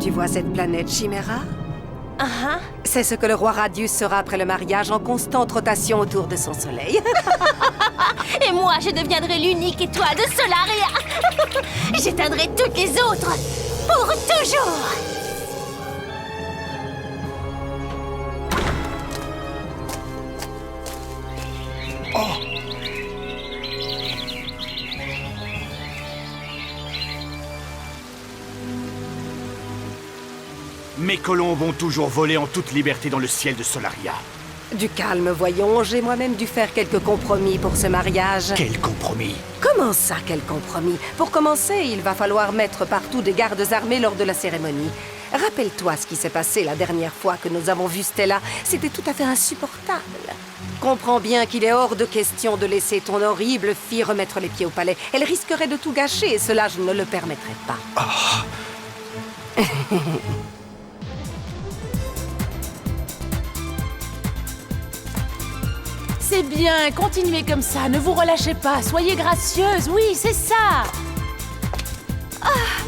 Tu vois cette planète Chimera? Ah, C'est ce que le roi Radius sera après le mariage, en constante rotation autour de son soleil. et moi, je deviendrai l'unique étoile de Solaria. J'éteindrai toutes les autres pour toujours. Mes colombes ont toujours volé en toute liberté dans le ciel de Solaria. Du calme, voyons. J'ai moi-même dû faire quelques compromis pour ce mariage. Quel compromis! Comment ça, quel compromis? Pour commencer, il va falloir mettre partout des gardes armés lors de la cérémonie. Rappelle-toi ce qui s'est passé la dernière fois que nous avons vu Stella. C'était tout à fait insupportable. Comprends bien qu'il est hors de question de laisser ton horrible fille remettre les pieds au palais. Elle risquerait de tout gâcher et cela, je ne le permettrai pas. C'est bien, continuez comme ça, ne vous relâchez pas, soyez gracieuse, oui, c'est ça.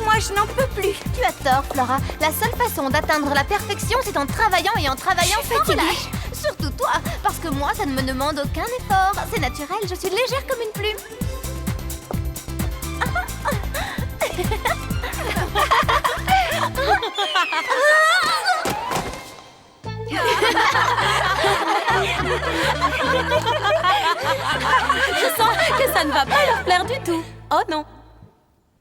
Moi, je n'en peux plus. Tu as tort, Flora. La seule façon d'atteindre la perfection, c'est en travaillant et en travaillant sans relâche. Surtout toi, parce que moi, ça ne me demande aucun effort. C'est naturel, je suis légère comme une plume. Je sens que ça ne va pas leur plaire du tout. Oh non.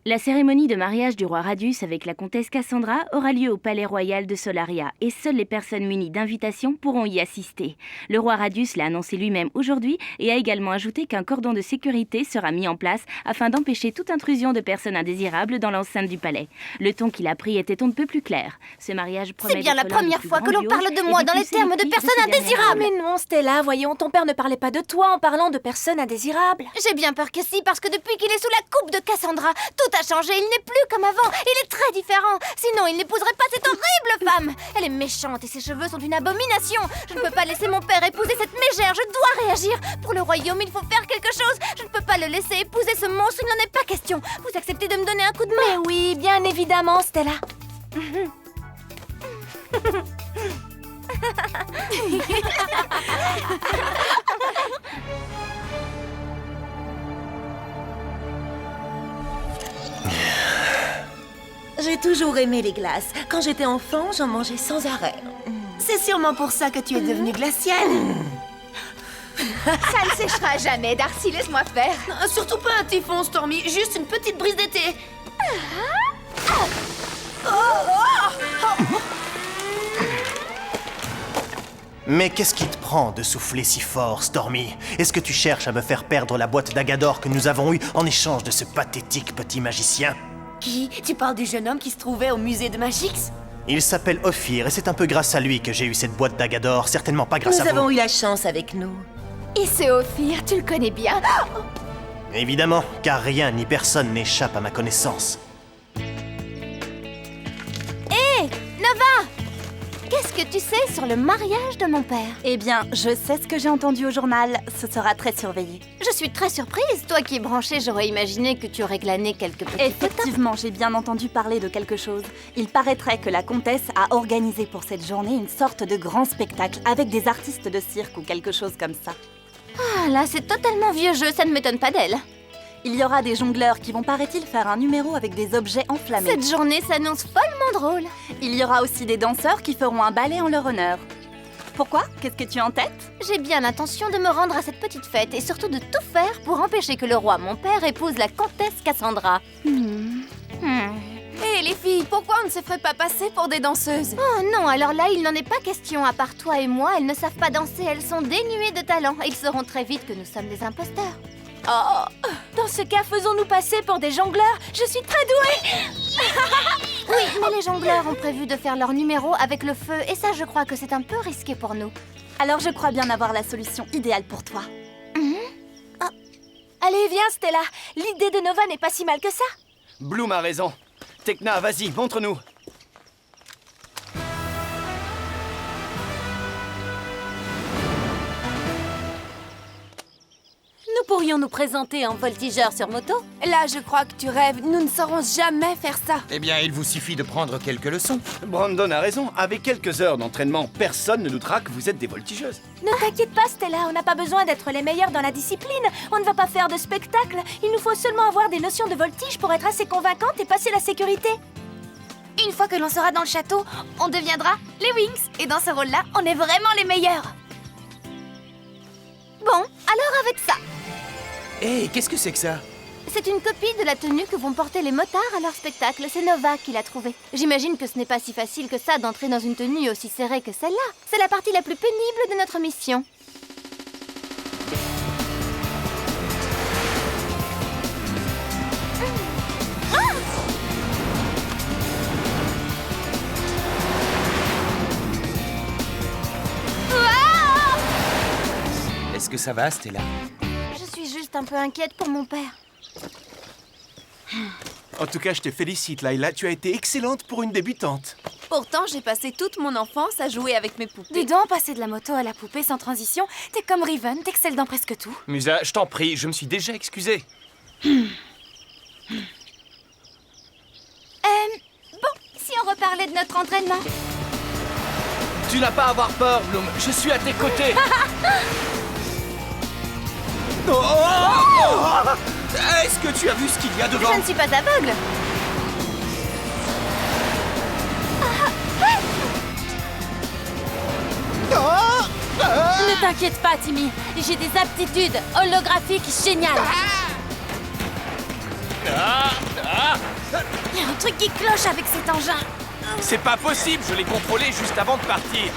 La cérémonie de mariage du roi Radius avec la comtesse Cassandra aura lieu au palais royal de Solaria et seules les personnes munies d'invitation pourront y assister. Le roi Radius l'a annoncé lui-même aujourd'hui et a également ajouté qu'un cordon de sécurité sera mis en place afin d'empêcher toute intrusion de personnes indésirables dans l'enceinte du palais. Le ton qu'il a pris était on ne peut plus clair. Ce mariage promet C'est bien la d'être l'un des première plus fois que l'on grandioses parle de et moi des dans les plus termes de sélectifs personnes ces dernières indésirables. années. Mais non, Stella, voyons, ton père ne parlait pas de toi en parlant de personnes indésirables. J'ai bien peur que si, parce que depuis qu'il est sous la coupe de Cassandra, tout a changé, il n'est plus comme avant, il est très différent. Sinon, il n'épouserait pas cette horrible femme. Elle est méchante et ses cheveux sont une abomination. Je ne peux pas laisser mon père épouser cette mégère, je dois réagir. Pour le royaume, il faut faire quelque chose. Je ne peux pas le laisser épouser ce monstre, il n'en est pas question. Vous acceptez de me donner un coup de main? Mais oui, bien évidemment, Stella. J'ai toujours aimé les glaces. Quand j'étais enfant, j'en mangeais sans arrêt. C'est sûrement pour ça que tu es devenue glacienne. Ça ne séchera jamais, Darcy, laisse-moi faire. Surtout pas un typhon, Stormy, juste une petite brise d'été. Mais qu'est-ce qui te prend de souffler si fort, Stormy? Est-ce que tu cherches à me faire perdre la boîte d'Agador que nous avons eue en échange de ce pathétique petit magicien? Qui? Tu parles du jeune homme qui se trouvait au musée de Magix? Il s'appelle Ophir et c'est un peu grâce à lui que j'ai eu cette boîte d'Agador, certainement pas grâce Nous à vous. avons eu la chance avec nous. Et ce Ophir, tu le connais bien? Évidemment, car rien ni personne n'échappe à ma connaissance. Hé, Nova! Qu'est-ce que tu sais sur le mariage de mon père? Eh bien, je sais ce que j'ai entendu au journal. Ce sera très surveillé. Je suis très surprise. Toi qui es branchée, j'aurais imaginé que tu aurais glané quelques petits Effectivement, j'ai bien entendu parler de quelque chose. Il paraîtrait que la comtesse a organisé pour cette journée une sorte de grand spectacle avec des artistes de cirque ou quelque chose comme ça. Ah là, c'est totalement vieux jeu, ça ne m'étonne pas d'elle. Il y aura des jongleurs qui vont, paraît-il, faire un numéro avec des objets enflammés. Cette journée s'annonce follement drôle. Il y aura aussi des danseurs qui feront un ballet en leur honneur. Pourquoi? Qu'est-ce que tu as en tête? J'ai bien l'intention de me rendre à cette petite fête et surtout de tout faire pour empêcher que le roi, mon père, épouse la comtesse Cassandra. Hé les filles, pourquoi on ne se ferait pas passer pour des danseuses? Oh non, alors là, il n'en est pas question. À part toi et moi, elles ne savent pas danser, elles sont dénuées de talent. Ils sauront très vite que nous sommes des imposteurs. Oh, dans ce cas, faisons-nous passer pour des jongleurs. Je suis très douée. Oui, mais les jongleurs ont prévu de faire leur numéro avec le feu et ça, je crois que c'est un peu risqué pour nous. Alors je crois bien avoir la solution idéale pour toi. Allez, viens, Stella. L'idée de Nova n'est pas si mal que ça. Bloom a raison. Tekna, vas-y, montre-nous. Nous pourrions nous présenter en voltigeur sur moto? Là, je crois que tu rêves. Nous ne saurons jamais faire ça. Eh bien, il vous suffit de prendre quelques leçons. Brandon a raison. Avec quelques heures d'entraînement, personne ne doutera que vous êtes des voltigeuses. Ne t'inquiète pas, Stella, on n'a pas besoin d'être les meilleurs dans la discipline. On ne va pas faire de spectacle. Il nous faut seulement avoir des notions de voltige pour être assez convaincantes et passer la sécurité. Une fois que l'on sera dans le château, on deviendra les Wings. Et dans ce rôle-là, on est vraiment les meilleurs. Bon, alors avec ça. Hé, qu'est-ce que c'est que ça? C'est une copie de la tenue que vont porter les motards à leur spectacle. C'est Nova qui l'a trouvée. J'imagine que ce n'est pas si facile que ça d'entrer dans une tenue aussi serrée que celle-là. C'est la partie la plus pénible de notre mission. Est-ce que ça va, Stella? Je suis juste un peu inquiète pour mon père. En tout cas, je te félicite, Layla. Tu as été excellente pour une débutante. Pourtant, j'ai passé toute mon enfance à jouer avec mes poupées. Dis donc, passer de la moto à la poupée sans transition, t'es comme Riven, t'excelles dans presque tout. Musa, je t'en prie, je me suis déjà excusé. Bon, si on reparlait de notre entraînement. Tu n'as pas à avoir peur, Bloom. Je suis à tes côtés. Est-ce que tu as vu ce qu'il y a devant? Je ne suis pas aveugle. Ne t'inquiète pas, Timmy. J'ai des aptitudes holographiques géniales. Il y a un truc qui cloche avec cet engin. C'est pas possible, je l'ai contrôlé juste avant de partir.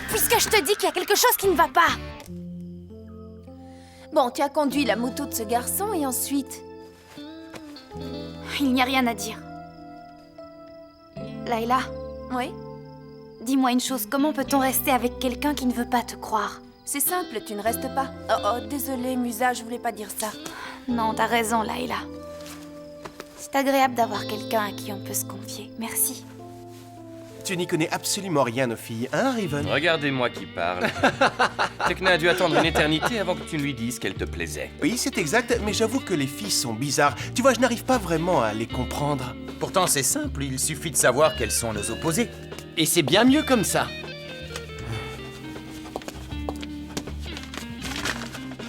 Puisque je te dis qu'il y a quelque chose qui ne va pas. Bon, tu as conduit la moto de ce garçon et ensuite... Il n'y a rien à dire. Layla, Oui? dis-moi une chose, comment peut-on rester avec quelqu'un qui ne veut pas te croire? C'est simple, tu ne restes pas. Oh, désolée, Musa, je voulais pas dire ça. Non, t'as raison, Layla. C'est agréable d'avoir quelqu'un à qui on peut se confier. Merci. Tu n'y connais absolument rien, nos filles, hein, Riven? Regardez-moi qui parle. Tekna a dû attendre une éternité avant que tu ne lui dises qu'elle te plaisait. Oui, c'est exact, mais j'avoue que les filles sont bizarres. Tu vois, je n'arrive pas vraiment à les comprendre. Pourtant, c'est simple, il suffit de savoir quels sont nos opposés. Et c'est bien mieux comme ça.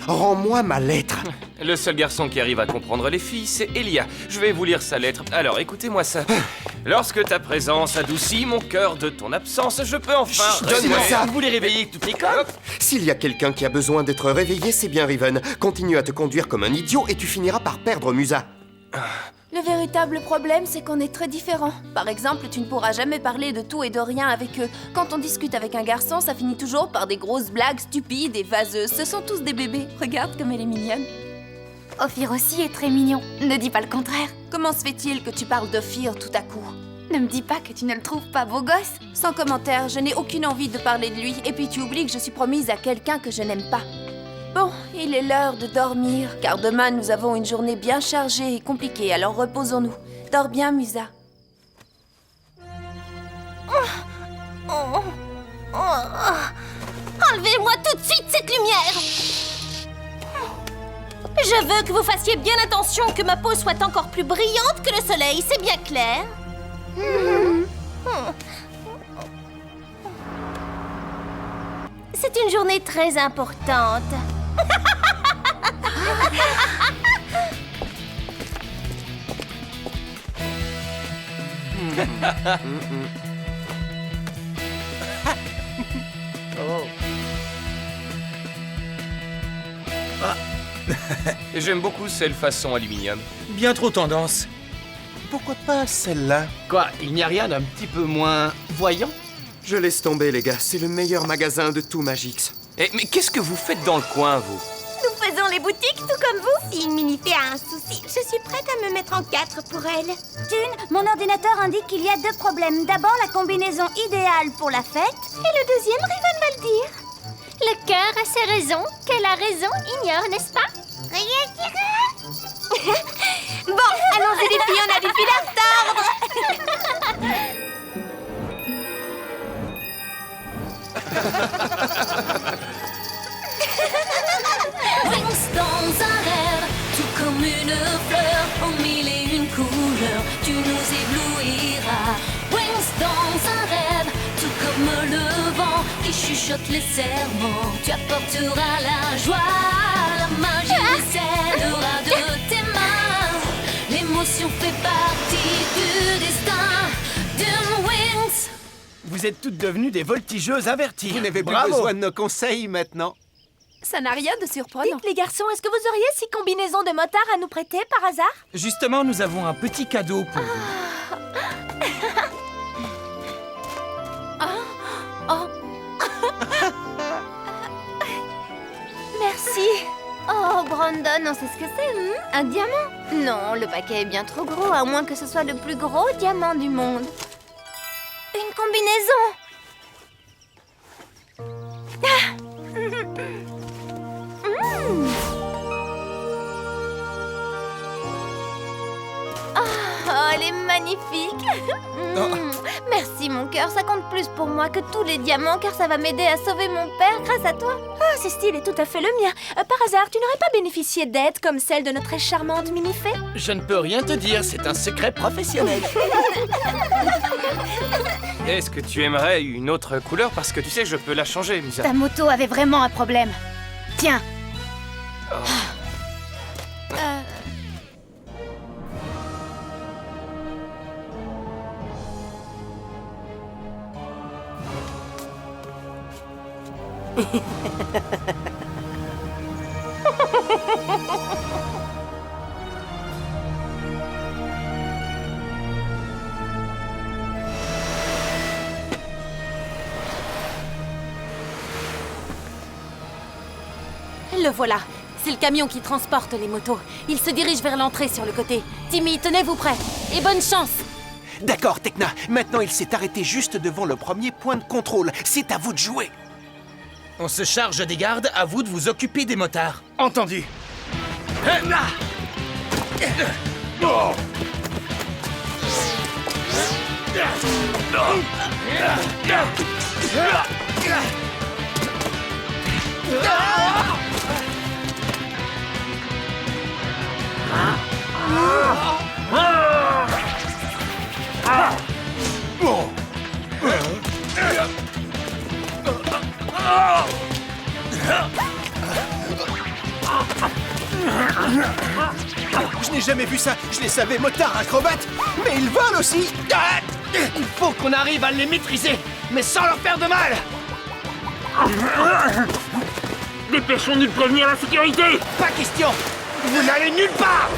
Rends-moi ma lettre. Le seul garçon qui arrive à comprendre les filles, c'est Elia. Je vais vous lire sa lettre. Alors, écoutez-moi ça. Lorsque ta présence adoucit mon cœur de ton absence, je peux enfin... Chut, donne-moi ça. Vous voulez réveiller toute l'école? S'il y a quelqu'un qui a besoin d'être réveillé, c'est bien Riven. Continue à te conduire comme un idiot et tu finiras par perdre Musa. Le véritable problème, c'est qu'on est très différents. Par exemple, tu ne pourras jamais parler de tout et de rien avec eux. Quand on discute avec un garçon, ça finit toujours par des grosses blagues stupides et vaseuses. Ce sont tous des bébés. Regarde comme elle est mignonne. Ophir aussi est très mignon. Ne dis pas le contraire. Comment se fait-il que tu parles d'Ophir tout à coup? Ne me dis pas que tu ne le trouves pas beau gosse. Sans commentaire, je n'ai aucune envie de parler de lui. Et puis tu oublies que je suis promise à quelqu'un que je n'aime pas. Bon, il est l'heure de dormir, car demain nous avons une journée bien chargée et compliquée, alors reposons-nous. Dors bien, Musa. Enlevez-moi tout de suite cette lumière! Je veux que vous fassiez bien attention que ma peau soit encore plus brillante que le soleil, c'est bien clair? C'est une journée très importante. J'aime beaucoup celle façon aluminium. Bien trop tendance. Pourquoi pas celle-là? Quoi, il n'y a rien d'un petit peu moins voyant? Je laisse tomber, les gars. C'est le meilleur magasin de tout Magix. Mais qu'est-ce que vous faites dans le coin, vous? Nous faisons les boutiques tout comme vous. Si une mini-fée a un souci, je suis prête à me mettre en 4 pour elle. Thune, mon ordinateur indique qu'il y a 2 problèmes. D'abord, la combinaison idéale pour la fête. Et le deuxième, Riven va le dire. Le cœur a ses raisons. Quelle a raison ignore, n'est-ce pas? Bon, allons-y les filles, on a des fils à retordre. chuchotes les serments. Tu apporteras la joie, la magie cédera de tes mains. L'émotion fait partie du destin d'une Wings. Vous êtes toutes devenues des voltigeuses averties. Vous n'avez plus Bravo. besoin de nos conseils maintenant. Ça n'a rien de surprenant. Dites les garçons, est-ce que vous auriez 6 combinaisons de motards à nous prêter par hasard? Justement, nous avons un petit cadeau pour vous. Merci. Oh, Brandon, on sait ce que c'est, un diamant? Non, le paquet est bien trop gros, à moins que ce soit le plus gros diamant du monde. Une combinaison! Oh, elle est magnifique! Merci, mon cœur, ça compte plus pour moi que tous les diamants, car ça va m'aider à sauver mon père grâce à toi. Ah, ce style est tout à fait le mien. Par hasard, tu n'aurais pas bénéficié d'aide comme celle de notre très charmante Minifée? Je ne peux rien te dire, c'est un secret professionnel. Est-ce que tu aimerais une autre couleur? Parce que tu sais, je peux la changer, Musa. Ta moto avait vraiment un problème. Tiens. Le voilà. C'est le camion qui transporte les motos. Il se dirige vers l'entrée sur le côté. Timmy, tenez-vous prêts. Et bonne chance. D'accord, Tekna. Maintenant, il s'est arrêté juste devant le premier point de contrôle. C'est à vous de jouer. On se charge des gardes, à vous de vous occuper des motards. Entendu. Je n'ai jamais vu ça. Je les savais motards acrobates, mais ils volent aussi. Il faut qu'on arrive à les maîtriser, mais sans leur faire de mal. Dépêchons-nous de prévenir la sécurité. Pas question. Vous n'allez nulle part.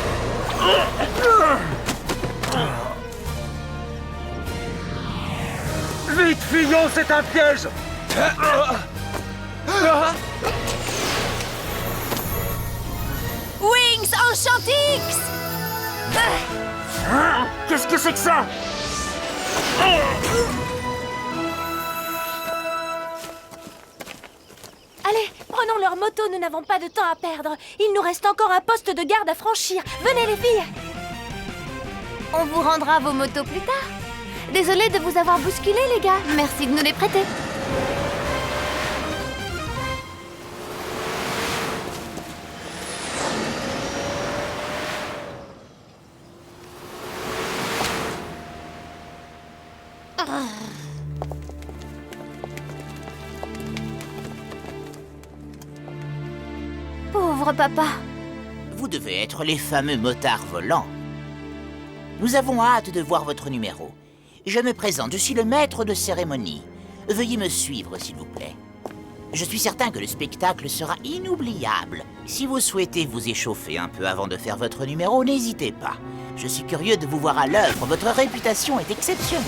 Vite, fuyons, c'est un piège. Wings Enchantix! Qu'est-ce que c'est que ça? Allez, prenons leur moto, nous n'avons pas de temps à perdre. Il nous reste encore un poste de garde à franchir. Venez les filles. On vous rendra vos motos plus tard. Désolée de vous avoir bousculé, les gars. Merci de nous les prêter. Pauvre papa. Vous devez être les fameux motards volants. Nous avons hâte de voir votre numéro. Je me présente, je suis le maître de cérémonie. Veuillez me suivre, s'il vous plaît. Je suis certain que le spectacle sera inoubliable. Si vous souhaitez vous échauffer un peu avant de faire votre numéro, n'hésitez pas. Je suis curieux de vous voir à l'œuvre, votre réputation est exceptionnelle.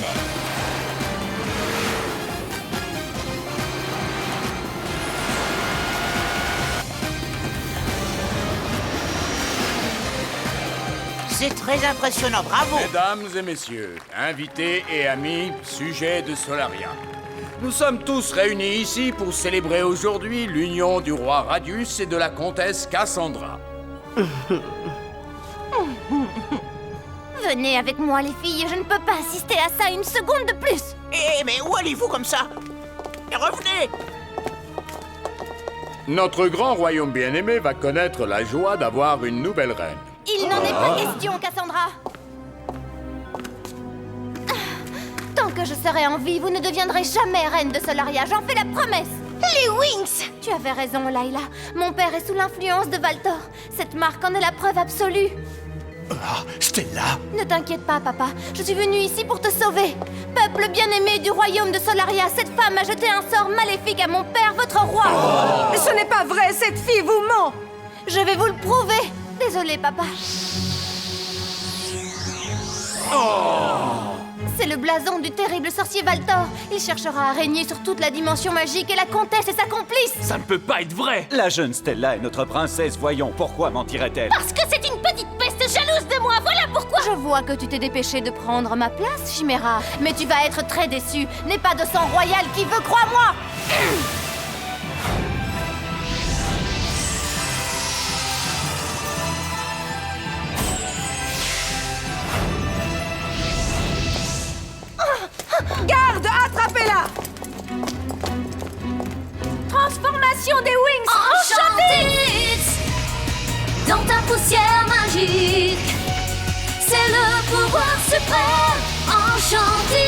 C'est très impressionnant, bravo! Mesdames et messieurs, invités et amis, sujets de Solaria. Nous sommes tous réunis ici pour célébrer aujourd'hui l'union du roi Radius et de la comtesse Cassandra. Venez avec moi, les filles. Je ne peux pas assister à ça une seconde de plus. Eh, mais où allez-vous comme ça? Revenez! Notre grand royaume bien-aimé va connaître la joie d'avoir une nouvelle reine. Il n'en est pas question, Cassandra. Tant que je serai en vie, vous ne deviendrez jamais reine de Solaria. J'en fais la promesse. Les Wings! Tu avais raison, Layla. Mon père est sous l'influence de Valtor. Cette marque en est la preuve absolue. Ah, Stella! Ne t'inquiète pas, papa. Je suis venue ici pour te sauver. Peuple bien-aimé du royaume de Solaria, cette femme a jeté un sort maléfique à mon père, votre roi. Oh. Ce n'est pas vrai, cette fille vous ment. Je vais vous le prouver. Désolée, papa. C'est le blason du terrible sorcier Valtor. Il cherchera à régner sur toute la dimension magique et la comtesse est sa complice. Ça ne peut pas être vrai. La jeune Stella est notre princesse, voyons, pourquoi mentirait-elle? Parce que c'est une petite peste jalouse de moi, voilà pourquoi. Je vois que tu t'es dépêché de prendre ma place, Chimera. Mais tu vas être très déçu. N'est pas de sang royal qui veut, crois-moi. Garde, attrapez-la! Transformation des Wings enchantée! Dans ta poussière magique, c'est le pouvoir suprême enchanté.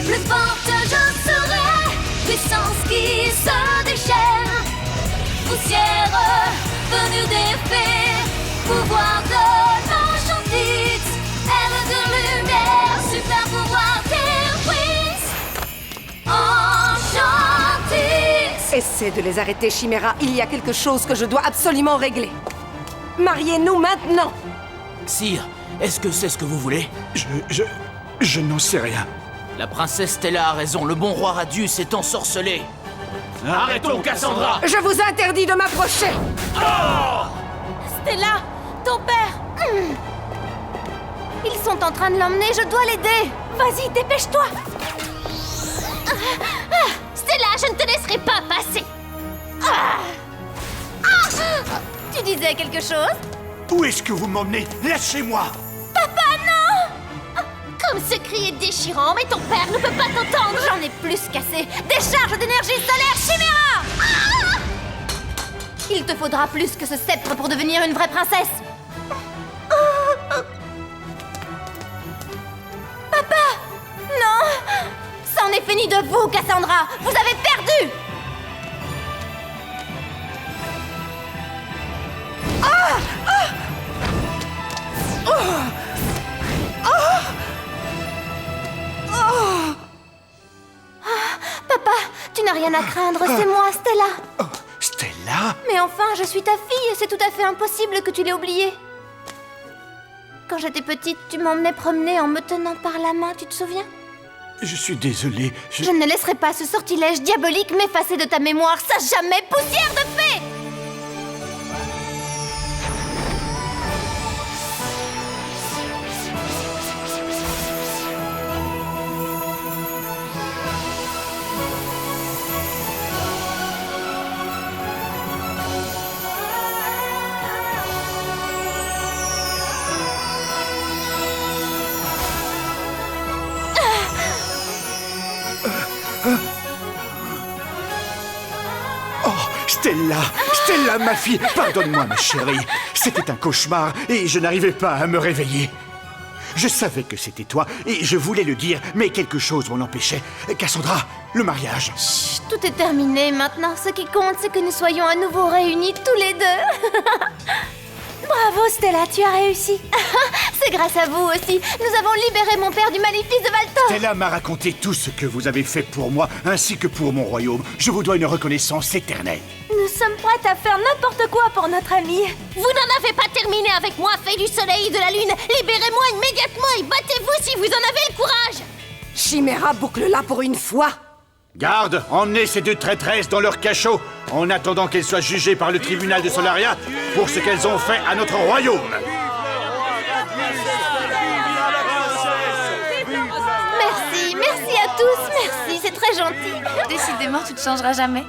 Plus forte je serai, puissance qui se déchaîne. Poussière venue des fées, pouvoir de l'enchanté. Elle de lumière, super pouvoir des Wings enchanté. Essaie de les arrêter, Chimera. Il y a quelque chose que je dois absolument régler. Mariez-nous maintenant. Sire, est-ce que c'est ce que vous voulez? Je n'en sais rien. La princesse Stella a raison, le bon roi Radius est ensorcelé. Arrêtons, Cassandra! Je vous interdis de m'approcher. Stella, ton père. Ils sont en train de l'emmener, je dois l'aider. Vas-y, dépêche-toi. Stella, je ne te laisserai pas passer. Tu disais quelque chose? Où est-ce que vous m'emmenez? Lâchez-moi! Papa, non! Comme ce cri est déchirant, mais ton père ne peut pas t'entendre. J'en ai plus qu'assez. Décharge d'énergie solaire, Chimera! Il te faudra plus que ce sceptre pour devenir une vraie princesse. Papa! Non! C'en est fini de vous, Cassandra! Vous avez perdu! Papa, tu n'as rien à craindre, c'est moi, Stella. Stella? Mais enfin, je suis ta fille et c'est tout à fait impossible que tu l'aies oublié. Quand j'étais petite, tu m'emmenais promener en me tenant par la main, tu te souviens? Je suis désolé, Je ne laisserai pas ce sortilège diabolique m'effacer de ta mémoire, ça jamais, poussière de fée! Stella! Stella, ma fille! Pardonne-moi, ma chérie. C'était un cauchemar et je n'arrivais pas à me réveiller. Je savais que c'était toi et je voulais le dire, mais quelque chose m'en empêchait. Cassandra, le mariage. Chut, tout est terminé maintenant. Ce qui compte, c'est que nous soyons à nouveau réunis tous les deux. Bravo, Stella, tu as réussi. C'est grâce à vous aussi. nous avons libéré mon père du maléfice de Valtor. Stella m'a raconté tout ce que vous avez fait pour moi, ainsi que pour mon royaume. Je vous dois une reconnaissance éternelle. Nous sommes prêtes à faire n'importe quoi pour notre ami. Vous n'en avez pas terminé avec moi, fée du soleil et de la lune. Libérez-moi immédiatement et battez-vous si vous en avez le courage. Chimera, boucle-la pour une fois. Garde, emmenez ces deux traîtresses dans leur cachot, en attendant qu'elles soient jugées par le tribunal de Solaria pour ce qu'elles ont fait à notre royaume. Merci, merci à tous, merci, c'est très gentil. Décidément, tu ne changeras jamais.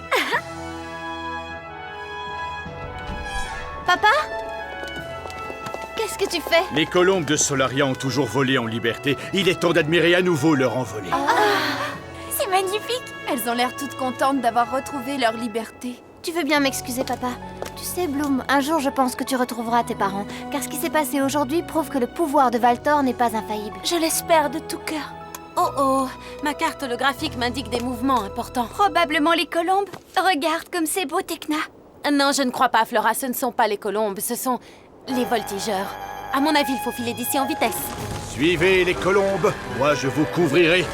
Papa? Qu'est-ce que tu fais? Les colombes de Solaria ont toujours volé en liberté. Il est temps d'admirer à nouveau leur envolée. C'est magnifique. Elles ont l'air toutes contentes d'avoir retrouvé leur liberté. Tu veux bien m'excuser, papa? Tu sais, Bloom, un jour je pense que tu retrouveras tes parents, car ce qui s'est passé aujourd'hui prouve que le pouvoir de Valtor n'est pas infaillible. Je l'espère de tout cœur. Oh, Oh oh, ma carte holographique m'indique des mouvements importants. Probablement les colombes. Regarde comme c'est beau, Tekna. Non, je ne crois pas, Flora, ce ne sont pas les colombes, ce sont les voltigeurs. À mon avis, il faut filer d'ici en vitesse. Suivez les colombes, moi je vous couvrirai.